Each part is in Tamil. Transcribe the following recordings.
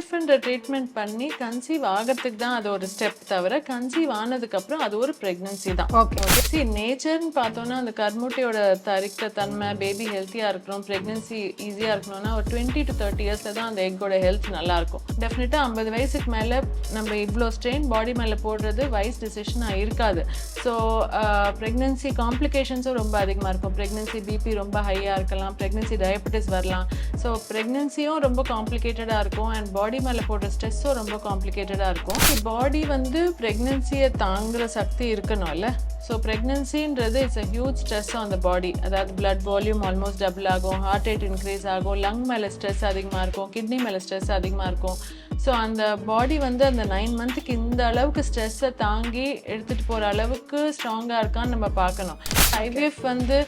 ஐவிஎஃப்ன்ற ட்ரீட்மெண்ட் பண்ணி கன்சீவ் ஆகிறதுக்கு தான் அது ஒரு ஸ்டெப் தவிர கன்சீவ் ஆனதுக்கப்புறம் அது ஒரு ப்ரெக்னன்சி தான். ஓகே நேச்சர்னு பார்த்தோன்னா அந்த கருமுட்டையோட தரிக்கிற தன்மை, பேபி ஹெல்த்தியாக இருக்கணும், ப்ரெக்னன்சி ஈஸியாக இருக்கணும்னா ஒரு 20 to 30 இயர்ஸில் தான் அந்த எக்கோட ஹெல்த் நல்லாயிருக்கும். டெஃபினட்டாக 50 வயசுக்கு மேலே நம்ம இவ்வளோ ஸ்ட்ரெயின் பாடி மேலே போடுறது வைஸ் டிசிஷனாக இருக்காது. ஸோ ப்ரெக்னன்சி காம்ப்ளிகேஷன்ஸும் ரொம்ப அதிகமாக இருக்கும். ப்ரெக்னன்சி பிபி ரொம்ப ஹையாக இருக்கலாம், ப்ரெக்னன்சி டயபெட்டிஸ் வரலாம். ஸோ ப்ரெக்னன்சியும் ரொம்ப காம்ப்ளிகேட்டடாக இருக்கும் அண்ட் பாடி மேலே போடுற ஸ்ட்ரெஸ்ஸும் ரொம்ப காம்ப்ளிகேட்டடாக இருக்கும். பாடி வந்து ப்ரெக்னன்சியை தாங்குகிற சக்தி இருக்கணும்ல. ஸோ ப்ரெக்னன்சின்றது it's a huge stress on the body. அதாவது பிளட் வால்யூம் ஆல்மோஸ்ட் டபுள் ஆகும், ஹார்ட் ரேட் இன்க்ரீஸ் ஆகும், லங் மேலே ஸ்ட்ரெஸ் அதிகமாக இருக்கும், கிட்னி மேலே ஸ்ட்ரெஸ் அதிகமாக இருக்கும். ஸோ அந்த பாடி வந்து அந்த 9 மந்த்துக்கு இந்த அளவுக்கு ஸ்ட்ரெஸ்ஸை தாங்கி எடுத்துகிட்டு போகிற அளவுக்கு ஸ்ட்ராங்காக இருக்கான்னு நம்ம பார்க்கணும். ஐவிஎஃப் வந்து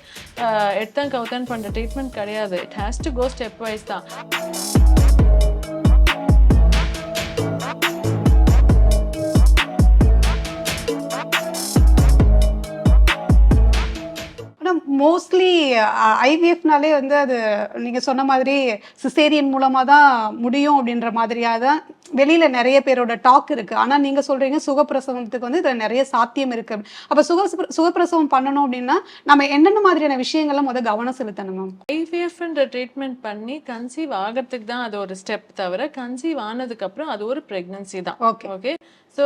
எடுத்தான் கவுத்தான் பண்ணுற ட்ரீட்மெண்ட் கிடையாது. It has to go stepwise தான். மோஸ்ட்லி ஐவிஎஃப்னாலே வந்து அது நீங்கள் சொன்ன மாதிரி சிசேரியன் மூலமாக தான் முடியும் அப்படின்ற மாதிரியாக தான் வெளியில் நிறைய பேரோட டாக் இருக்குது. ஆனால் நீங்கள் சொல்கிறீங்க சுகப்பிரசவத்துக்கு வந்து இதில் நிறைய சாத்தியம் இருக்குது. அப்போ சுகப்பிரசவம் பண்ணணும் அப்படின்னா நம்ம என்னென்ன மாதிரியான விஷயங்கள்லாம் முதல் கவனம் செலுத்தணும் மேம்? ஐவிஎஃப்ன்ற ட்ரீட்மெண்ட் பண்ணி கன்சீவ் ஆகிறதுக்கு தான் அது ஒரு ஸ்டெப் தவிர கன்சீவ் ஆனதுக்கப்புறம் அது ஒரு ப்ரெக்னன்சி தான். Okay so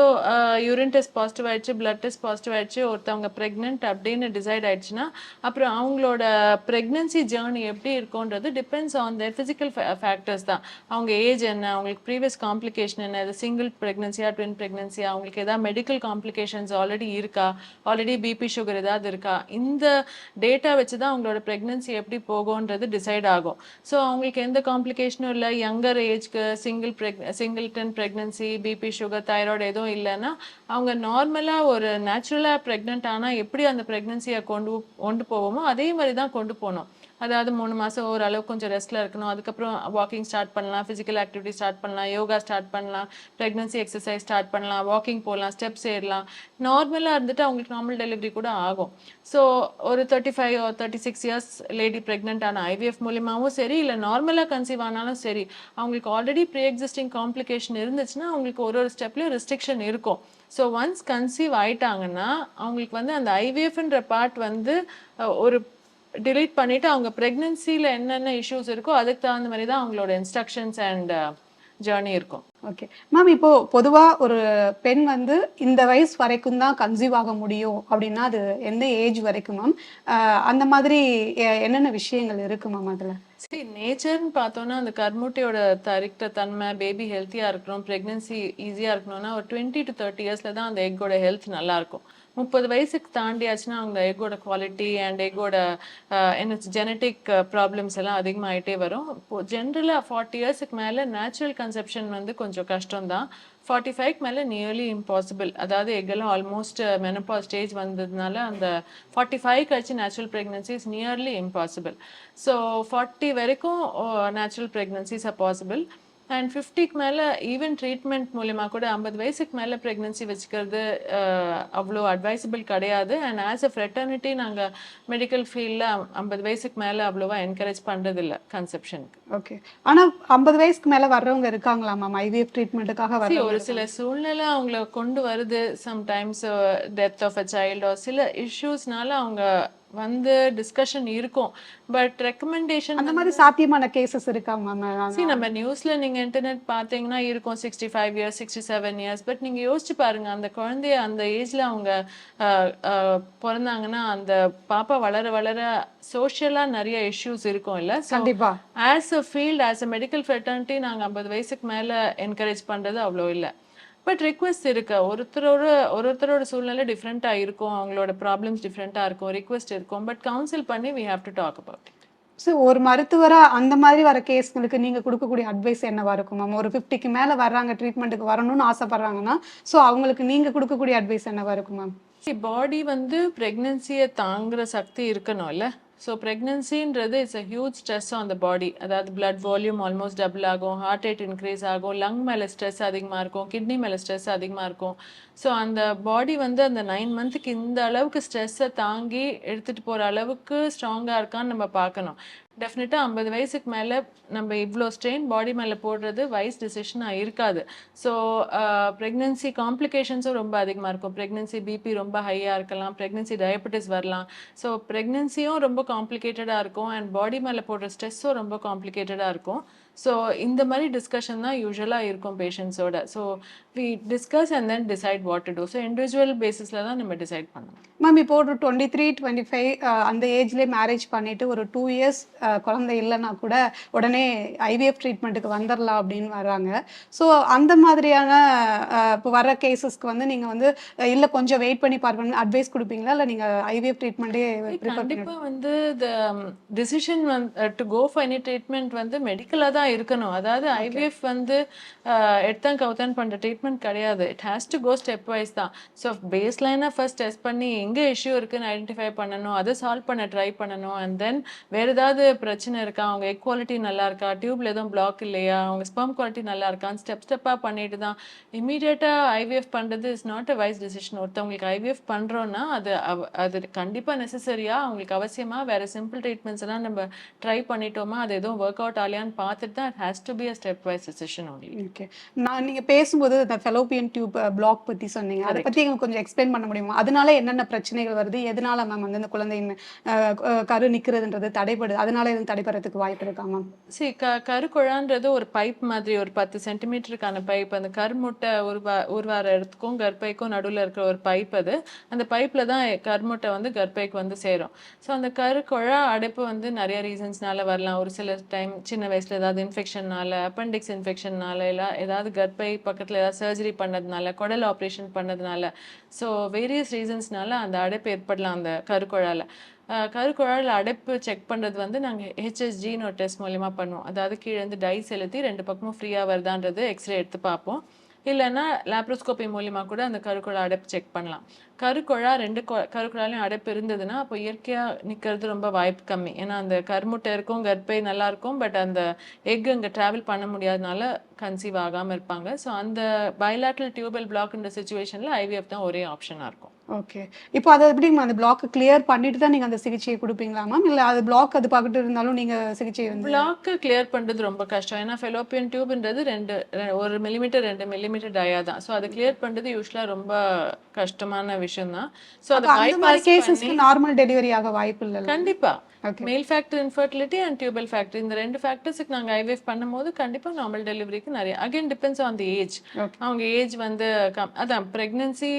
urine test positive ஆயிடுச்சு, பிளட் டெஸ்ட் பாசிட்டிவ் ஆயிடுச்சு, ஒருத்தவங்க ப்ரெக்னென்ட் அப்படின்னு டிசைட் ஆயிடுச்சுன்னா அப்புறம் அவங்களோட ப்ரெக்னன்சி ஜேர்னி எப்படி இருக்கும்ன்றது depends on their physical factors தான். அவங்க ஏஜ் என்ன, அவங்களுக்கு ப்ரீவியஸ் காம்ப்ளிகேஷன் என்ன, இது சிங்கிள் ப்ரெக்னன்சியா ட்வின் ப்ரெக்னன்சியா, அவங்களுக்கு ஏதாவது மெடிக்கல் காம்ப்ளிகேஷன்ஸ் ஆல்ரெடி இருக்கா, ஆல்ரெடி பிபி சுகர் ஏதாவது இருக்கா, இந்த டேட்டா வச்சு தான் அவங்களோட ப்ரெக்னன்சி எப்படி போகும்ன்றது டிசைட் ஆகும். ஸோ அவங்களுக்கு எந்த காம்ப்ளிகேஷனும் இல்லை, யங்கர் ஏஜ்க்கு singleton pregnancy, BP sugar thyroid எதுவும் இல்லைன்னா அவங்க நார்மலாக ஒரு நேச்சுரலாக ப்ரெக்னென்ட் ஆனால் எப்படி அந்த ப்ரெக்னன்சியை கொண்டு போவோமோ அதே மாதிரி தான் கொண்டு போகணும். அதாவது 3 மாதம் ஓரளவுக்கு கொஞ்சம் ரெஸ்ட்டில் இருக்கணும், அதுக்கப்புறம் வாக்கிங் ஸ்டார்ட் பண்ணலாம், ஃபிசிக்கல் ஆக்டிவிட்டி ஸ்டார்ட் பண்ணலாம், யோகா ஸ்டார்ட் பண்ணலாம், ப்ரெக்னன்சி எக்ஸசைஸ் ஸ்டார்ட் பண்ணலாம், வாக்கிங் போகலாம், ஸ்டெப்ஸ் ஏறலாம். நார்மலாக இருந்துட்டு அவங்களுக்கு நார்மல் டெலிவரி கூட ஆகும். ஸோ ஒரு 35 or 36 இயர்ஸ் லேடி ப்ரெக்னென்ட் ஆன ஐவிஎஃப் மூலியமாகவும் சரி, இல்லை நார்மலாக கன்சீவ் ஆனாலும் சரி, அவங்களுக்கு ஆல்ரெடி ப்ரீ எக்ஸிஸ்டிங் காம்ப்ளிகேஷன் இருந்துச்சுன்னா அவங்களுக்கு ஒரு ஸ்டெப்லேயும் ரெஸ்ட்ரிக்ஷன் இருக்கும். ஸோ ஒன்ஸ் கன்சீவ் ஆயிட்டாங்கன்னா அவங்களுக்கு வந்து அந்த ஐவிஎஃப்ன்ற பார்ட் வந்து ஒரு டிலீட் பண்ணிட்டு அவங்க ப்ரெக்னன்சியில் என்னென்ன இஷ்யூஸ் இருக்கோ அதுக்கு தகுந்த மாதிரி தான் அவங்களோட இன்ஸ்ட்ரக்ஷன்ஸ் அண்ட் ஜேர்னி இருக்கும். ஓகே மேம், இப்போ பொதுவாக ஒரு பெண் வந்து இந்த வயசு வரைக்கும் தான் கன்சீவ் ஆக முடியும் அப்படின்னா அது எந்த ஏஜ் வரைக்கும் மேம்? அந்த மாதிரி என்னென்ன விஷயங்கள் இருக்கு மேம் அதில்? சரி, நேச்சர்னு பார்த்தோன்னா அந்த கருமுட்டையோட தரிக்கிற தன்மை, பேபி ஹெல்த்தியாக இருக்கணும், ப்ரெக்னன்சி ஈஸியாக இருக்கணும்னா ஒரு 20 to 30 இயர்ஸில் தான் அந்த எக்கோட ஹெல்த் நல்லாயிருக்கும். 30 வயசுக்கு தாண்டியாச்சுன்னா அவங்க எக்கோட குவாலிட்டி அண்ட் எக்கோட என்ன ஜெனட்டிக் ப்ராப்ளம்ஸ் எல்லாம் அதிகமாகிட்டே வரும். இப்போது ஜென்ரலாக 40 இயர்ஸுக்கு மேலே நேச்சுரல் கன்செப்ஷன் வந்து கொஞ்சம் கஷ்டம்தான். 45க்கு மேலே நியர்லி இம்பாசிபிள். அதாவது எக்கெல்லாம் ஆல்மோஸ்ட் மெனோபாஸ் ஸ்டேஜ் வந்ததுனால அந்த 45 கழிச்சு natural pregnancies nearly impossible. So 40 வரைக்கும் natural pregnancies are possible. And 50க்கு மேலே ஈவன் ட்ரீட்மெண்ட் மூலிமா கூட 50 வயசுக்கு மேலே ப்ரெக்னன்சி வச்சுக்கிறது அவ்வளோ அட்வைசபிள் கிடையாது. அண்ட் ஆஸ் அ ஃப்ரெட்டர்னிட்டி நாங்கள் மெடிக்கல் ஃபீல்டில் 50 வயசுக்கு மேலே அவ்வளோவா என்கரேஜ் பண்ணுறதில்ல கன்செப்ஷனுக்கு. ஓகே, ஆனால் 50 வயசுக்கு மேலே வர்றவங்க இருக்காங்களா மேம் ஐவிஎஃப் ட்ரீட்மெண்ட்டுக்காக? ஒரு சில சூழ்நிலை அவங்கள கொண்டு வருது. சம்டைம்ஸ் டெத் ஆஃப் அ சைல்டோ சில இஷ்யூஸ்னால அவங்க வந்து டிஸ்கஷன் இருக்கும். பட் ரெக்கமெண்டேஷன் அந்த மாதிரி சாத்தியமான கேசஸ் இருக்கா மேம்? நம்ம நியூஸ்ல நீங்க இன்டர்நெட் பார்த்தீங்கன்னா இருக்கும் 65 இயர்ஸ் 67 இயர்ஸ். பட் நீங்க யோசிச்சு பாருங்க, அந்த குழந்தைய அந்த ஏஜ்ல அவங்க பிறந்தாங்கன்னா அந்த பாப்பா வளர வளர சோஷியலா நிறைய இஷ்யூஸ் இருக்கும் இல்ல? கண்டிப்பா. As a field, as a medical fraternity நாங்க 50 வயசுக்கு மேல என்கரேஜ் பண்றது அவ்வளோ இல்லை. பட் ரிக்வெஸ்ட் இருக்கு. ஒருத்தரோட சூழ்நிலை டிஃப்ரெண்ட்டாக இருக்கும், அவங்களோட ப்ராப்ளம்ஸ் டிஃப்ரெண்ட்டாக இருக்கும், ரிக்வெஸ்ட் இருக்கும். பட் கவுன்சில் பண்ணி we have to talk about it. So ஒரு மருத்துவரா அந்த மாதிரி வர கேஸ்களுக்கு நீங்கள் கொடுக்கக்கூடிய அட்வைஸ் என்னவா இருக்கும் மேம்? ஒரு 50க்கு மேலே வர்றாங்க, ட்ரீட்மெண்ட்டுக்கு வரணும்னு ஆசைப்படுறாங்கன்னா ஸோ அவங்களுக்கு நீங்கள் கொடுக்கக்கூடிய அட்வைஸ் என்னவா இருக்கும் மேம்? பாடி வந்து ப்ரெக்னன்சியை தாங்குகிற சக்தி இருக்கணும்ல. ஸோ ப்ரெக்னன்சின்றது it's a huge stress on the body. அதாவது பிளட் வால்யூம் ஆல்மோஸ்ட் டபுள் ஆகும், ஹார்ட் ரேட் இன்க்ரீஸ் ஆகும், லங் மேலே ஸ்ட்ரெஸ் அதிகமாக இருக்கும், கிட்னி மேலே ஸ்ட்ரெஸ் அதிகமாக இருக்கும். ஸோ அந்த பாடி வந்து அந்த 9 மந்த்துக்கு இந்த அளவுக்கு ஸ்ட்ரெஸ்ஸை தாங்கி எடுத்துகிட்டு போகிற அளவுக்கு ஸ்ட்ராங்காக இருக்கான்னு நம்ம பார்க்கணும். டெஃபினட்டா 50 வயசுக்கு மேல நம்ம இவ்ளோ ஸ்ட்ரெயின் பாடி மேல போடுறது வைஸ் டிசிஷனா இருக்காது. ஸோ பிரெக்னன்சி காம்ப்ளிகேஷன்ஸும் ரொம்ப அதிகமா இருக்கும். பிரெக்னன்சி பிபி ரொம்ப ஹையா இருக்கலாம். பிரெக்னன்சி டயபெட்டிஸ் வரலாம். ஸோ பிரெக்னன்சியும் ரொம்ப காம்ப்ளிகேட்டடா இருக்கும். அண்ட் பாடி மேல போடுற ஸ்ட்ரெஸ்ஸும் ரொம்ப காம்ப்ளிகேட்டடா இருக்கும். ஸோ இந்த மாரி டிஸ்கஷன் தான் யூசுவலா இருக்கும் பேஷண்ட்ஸோட. So we discuss and then decide what to do. So individual பேசிஸ்ல தான் நம்ம டிசைட் பண்ணணும். மேம் இப்போ ஒரு 23, 25 அந்த ஏஜ்லேயே மேரேஜ் பண்ணிட்டு ஒரு 2 இயர்ஸ் குழந்தை இல்லைன்னா கூட உடனே ஐவிஎஃப் ட்ரீட்மெண்ட்டுக்கு வந்துடலாம் அப்படின்னு வர்றாங்க. ஸோ அந்த மாதிரியான இப்போ வர கேசஸ்க்கு வந்து நீங்கள் வந்து இல்லை கொஞ்சம் வெயிட் பண்ணி பார்க்கணும்னு அட்வைஸ் கொடுப்பீங்களா, இல்லை நீங்கள் ஐவிஎஃப் ட்ரீட்மெண்ட்டே ப்ரிஃபர் கண்டிப்பா வந்து the decision to go for any treatment வந்து மெடிக்கலா தான் இருக்கணும். அதாவது ஐவிஎஃப் வந்து எடுத்தான் கவுத்தான் பண்ற ட்ரீட்மெண்ட் கிடையாது. It has to go stepwise தான். ஸோ பேஸ் லைனா ஃபர்ஸ்ட் டெஸ்ட் பண்ணி எங்க இஷ்யூ இருக்குன்னு ஐடென்டிஃபை பண்ணணும், அதை சால்வ் பண்ண ட்ரை பண்ணணும். அண்ட் தென் வேற ஏதாவது பிரச்சனை இருக்கா, அவங்க எக் குவாலிட்டி நல்லா இருக்கா, டியூப்ல எதுவும் பிளாக் இல்லையா, அவங்க ஸ்பெர்ம் குவாலிட்டி நல்லா இருக்கான்னு ஸ்டெப்பா பண்ணிட்டு தான் இமீடியட்டா ஐவிஎஃப் பண்றது is not a wise decision. ஒருத்தவங்களுக்கு ஐவிஎஃப் பண்றோம்னா அது கண்டிப்பா நெசசரியா, அவங்களுக்கு அவசியமா, வேற சிம்பிள் ட்ரீட்மெண்ட்ஸ் எல்லாம் நம்ம ட்ரை பண்ணிட்டோமா, அது எதுவும் ஒர்க் அவுட் ஆலையான்னு பார்த்துட்டு தான் it has to be a stepwise decision only. Okay. நீங்க பேசும்போது இந்த ஃபெலோப்பியன் டியூப் பிளாக் பத்தி சொன்னீங்க. அதை பத்தி எங்களுக்கு கொஞ்சம் எக்ஸ்பிளைன் பண்ண முடியுமா? அதனால என்னென்ன பிரச்சனைகள் வருது, எதனால மேம் வந்து இந்த குழந்தையின் கரு நிக்கிறதுன்றது தடைபடுது, அதனால எதுவும் தடைபடுறதுக்கு வாய்ப்பு இருக்கா மேம்? சரி, கருக்குழான்றது ஒரு பைப் மாதிரி, ஒரு 10 சென்டிமீட்டருக்கான பைப். அந்த கருமுட்டை உருவார இடத்துக்கும் கர்ப்பைக்கும் நடுவில் இருக்கிற ஒரு பைப் அது. அந்த பைப்ல தான் கருமுட்டை வந்து கர்ப்பைக்கு வந்து சேரும். ஸோ அந்த கருக்குழா அடைப்பு வந்து நிறைய ரீசன்ஸ்னால வரலாம். ஒரு சில டைம் சின்ன வயசுல ஏதாவது இன்ஃபெக்ஷன்னால, அப்பெண்டிக்ஸ் இன்ஃபெக்ஷன்னால, இல்லை ஏதாவது கர்ப்பை பக்கத்தில் ஏதாவது சர்ஜரி பண்ணதுனால, குடல் ஆப்ரேஷன் பண்ணதுனால, ஸோ வேரியஸ் ரீசன்ஸ்னால அந்த அடைப்பு ஏற்படலாம் அந்த கருக்குழால. கருக்குழாயில் அடைப்பு செக் பண்ணுறது வந்து நாங்கள் ஹெச்எஸ்ஜின்னு ஒரு டெஸ்ட் மூலிமா பண்ணுவோம். அதாவது கீழே இருந்து டை செலுத்தி 2 பக்கமும் ஃப்ரீயாக வருதான்றது எக்ஸ்ரே எடுத்து பார்ப்போம். இல்லைன்னா லாப்ரோஸ்கோபி மூலிமா கூட அந்த கருக்குழா அடைப்பு செக் பண்ணலாம். கருக்குழா 2 கருக்குழாலையும் அடைப்பு இருந்ததுன்னா அப்போ இயற்கையாக நிற்கிறது ரொம்ப வாய்ப்பு கம்மி. ஏன்னா அந்த கருமுட்டை இருக்கும், கர்ப்பை நல்லா இருக்கும், பட் அந்த எக் அங்கே ட்ராவல் பண்ண முடியாதனால கன்சீவ் ஆகாமல் இருப்பாங்க. ஸோ அந்த பைலாட்ரல் டியூபல் பிளாக்ன்ற சுச்சுவேஷனில் ஐவிஎஃப் தான் ஒரே ஆப்ஷனாக இருக்கும். ஓகே. இப்போ அதை எப்படி அந்த பிளாக் கிளியர் பண்ணிட்டு தான் நீங்கள் அந்த சிகிச்சையை கொடுப்பீங்களா மேம், இல்லை அது பிளாக் அது பார்த்துட்டு இருந்தாலும் நீங்கள் சிகிச்சை வந்து? பிளாக்கு கிளியர் பண்ணுறது ரொம்ப கஷ்டம். ஏன்னா ஃபெலோப்பியன் டியூப்ன்றது 1 மில்லிமீட்டர் 2 மில்லிமீட்டர் டயா தான். ஸோ அதை கிளியர் பண்ணுறது யூஸ்வலாக ரொம்ப கஷ்டமான விஷயம் தான். ஸோ அதை பைபாஸ் கேசஸ்க்கு நார்மல் டெலிவரி ஆக வாய்ப்பு இல்லை? கண்டிப்பா. மேல் factor infertility and tubal factor, இந்த 2 ஃபேக்டர்ஸுக்கு நாங்கள் ஐவிஎஃப் பண்ணும்போது கண்டிப்பாக நார்மல் டெலிவரிக்கு நிறைய again depends on the age. அவங்க ஏஜ் வந்து அதான் ப்ரெக்னன்சி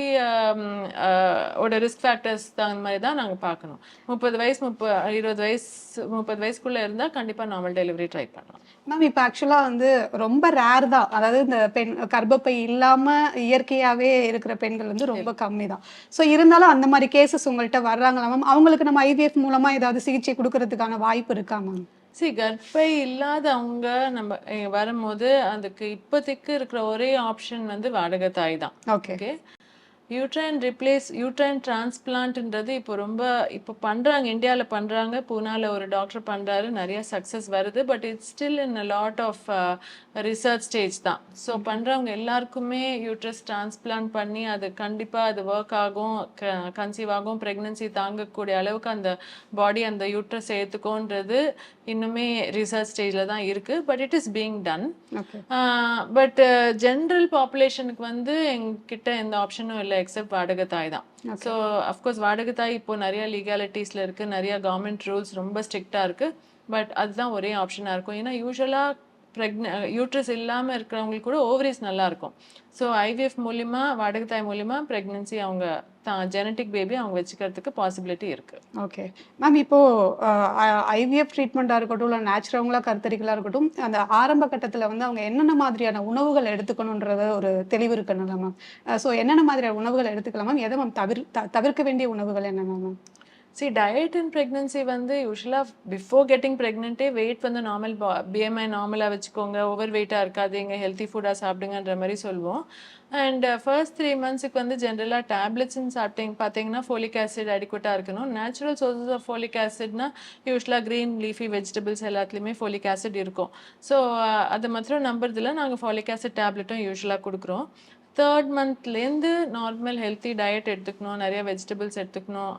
ஓட ரிஸ்க் ஃபேக்டர்ஸ் தகுந்த மாதிரி தான் நாங்கள் பார்க்கணும். 30 வயசு 20 வயசு 30 வயசுக்குள்ளே இருந்தால் கண்டிப்பாக நார்மல் டெலிவரி ட்ரை பண்ணலாம். மேம் இப்போ ஆக்சுவலாக வந்து ரொம்ப ரேர் தான், அதாவது இந்த பெண் கர்ப்பப்பை இல்லாமல் இயற்கையாகவே இருக்கிற பெண்கள் வந்து ரொம்ப கம்மி தான். ஸோ இருந்தாலும் அந்த மாதிரி கேசஸ் உங்கள்கிட்ட வர்றாங்களா மேம்? அவங்களுக்கு நம்ம ஐவிஎஃப் மூலமாக ஏதாவது சிகிச்சை கொடுக்கறதுக்கான வாய்ப்பு இருக்கா மேம்? சரி, கர்ப்பை இல்லாதவங்க நம்ம வரும்போது அதுக்கு இப்போதைக்கு இருக்கிற ஒரே ஆப்ஷன் வந்து வாடகை தாய் தான். ஓகே. யூட்ரைன் டிரான்ஸ்பிளான்ட்ன்றது இப்போ பண்றாங்க, இந்தியாவில் பண்றாங்க. பூனால ஒரு டாக்டர் பண்றாரு, நிறைய சக்சஸ் வருது. But it's still in a lot of research stage தான். ஸோ பண்றவங்க எல்லாருக்குமே யூட்ரஸ் டிரான்ஸ்பிளான்ட் பண்ணி அது கண்டிப்பா அது ஒர்க் ஆகும், கன்சீவ் ஆகும், பிரெக்னன்சி தாங்கக்கூடிய அளவுக்கு அந்த பாடி அந்த யூட்ரஸ் ஏற்றுக்கோன்றது இன்னுமே ரிசர்ச் ஸ்டேஜில் தான் இருக்கு. But it is being done. But general பாப்புலேஷனுக்கு வந்து எங்ககிட்ட எந்த ஆப்ஷனும் இல்லை எக்ஸப்ட் வாடகை தாய் தான். ஸோ அஃப்கோர்ஸ் வாடகை தாய் இப்போ நிறைய லீகாலிட்டிஸில் இருக்குது, நிறைய கவர்மெண்ட் ரூல்ஸ் ரொம்ப ஸ்ட்ரிக்டாக இருக்குது. பட் அதுதான் ஒரே ஆப்ஷனாக இருக்கும். ஏன்னா யூஸ்வலாக யூட்ரஸ் இல்லாமல் இருக்கிறவங்களுக்கு கூட ஓவரிஸ் நல்லா இருக்கும். ஸோ ஐவிஎஃப் மூலிமா, வாடகை தாய் மூலிமா ப்ரெக்னன்சி அவங்க ஜெனட்டிக் பேபி அவங்க வச்சுக்கிறதுக்கு பாசிபிலிட்டி இருக்குது. Okay ma'am. இப்போது ஐவிஎஃப் ட்ரீட்மெண்ட்டாக இருக்கட்டும், இல்லை நேச்சுரலாக கருத்தரிக்கலாக இருக்கட்டும், அந்த ஆரம்ப கட்டத்தில் வந்து அவங்க என்னென்ன மாதிரியான உணவுகள் எடுத்துக்கணுன்றத ஒரு தெளிவு இருக்கணும்ல மேம்? ஸோ என்னென்ன மாதிரியான உணவுகள் எடுத்துக்கலாம் மேம்? எதை மேம் தவிர்க்க வேண்டிய உணவுகள் என்னென்ன ma'am? See, diet in pregnancy வந்து யூஸ்வலாக பிஃபோர் கெட்டிங் ப்ரெக்னென்ட்டே வெயிட் வந்து நார்மல் பிஎம்ஐ நார்மலாக வச்சுக்கோங்க, ஓவர் வெயிட்டாக இருக்காதீங்க, ஹெல்த்தி ஃபுட்டாக சாப்பிடுங்கன்ற மாதிரி சொல்லுவோம். அண்ட் ஃபர்ஸ்ட் 3 மந்த்ஸுக்கு வந்து ஜென்ரலாக டேப்லெட்ஸ்ன்னு பார்த்தீங்கன்னா ஃபோலிக் ஆசிட் அடிக்குவட்டாக இருக்கணும். நேச்சுரல் சோர்சஸ் ஆஃப் ஃபோலிக் ஆசிட்னா யூஸ்வலாக க்ரீன் லீஃபி வெஜிடபிள்ஸ் எல்லாத்துலேயுமே ஃபோலிக் ஆசிட் இருக்கும். ஸோ அதை மாத்திரம் நம்புறதில்ல, நாங்கள் ஃபோலிக் ஆசிட் டேப்லெட்டும் யூஸ்வலாக கொடுக்குறோம். தேர்ட் மந்த்லேருந்து நார்மல் ஹெல்த்தி டயட் எடுத்துக்கணும், நிறைய வெஜிடபிள்ஸ் எடுத்துக்கணும்,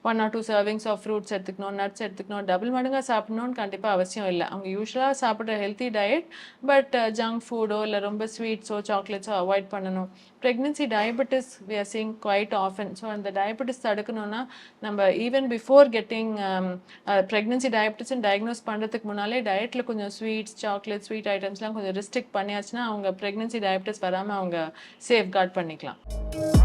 1 or 2 சர்விங்ஸ் ஆஃப் ஃப்ரூட்ஸ் எடுத்துக்கணும், நட்ஸ் எடுத்துக்கணும், டபுள் மடங்காக சாப்பிடணும்னு கண்டிப்பாக அவசியம் இல்லை. அவங்க யூஸ்வலாக சாப்பிட்ற ஹெல்த்தி டயட், பட் ஜங்க் ஃபுட்டோ இல்லை ரொம்ப ஸ்வீட்ஸோ சாக்லேட்ஸோ அவாய்ட் பண்ணணும். Pregnancy diabetes we are seeing quite often. So அந்த டயபெட்டிஸ் தடுக்கணும்னா நம்ம ஈவன் பிஃபோர் கெட்டிங் ப்ரெக்னென்சி டயபெட்டிஸ்ன்னு டயக்னோஸ் பண்ணுறதுக்கு முன்னாலே டயட்டில் கொஞ்சம் ஸ்வீட்ஸ் சாக்லேட் ஸ்வீட் ஐட்டம்ஸ்லாம் கொஞ்சம் ரெஸ்ட்ரிக்ட் பண்ணியாச்சுன்னா அவங்க ப்ரெக்னென்சி டயபெட்டிஸ் வராமல் அவங்க சேஃப்கார்ட் பண்ணிக்கலாம்.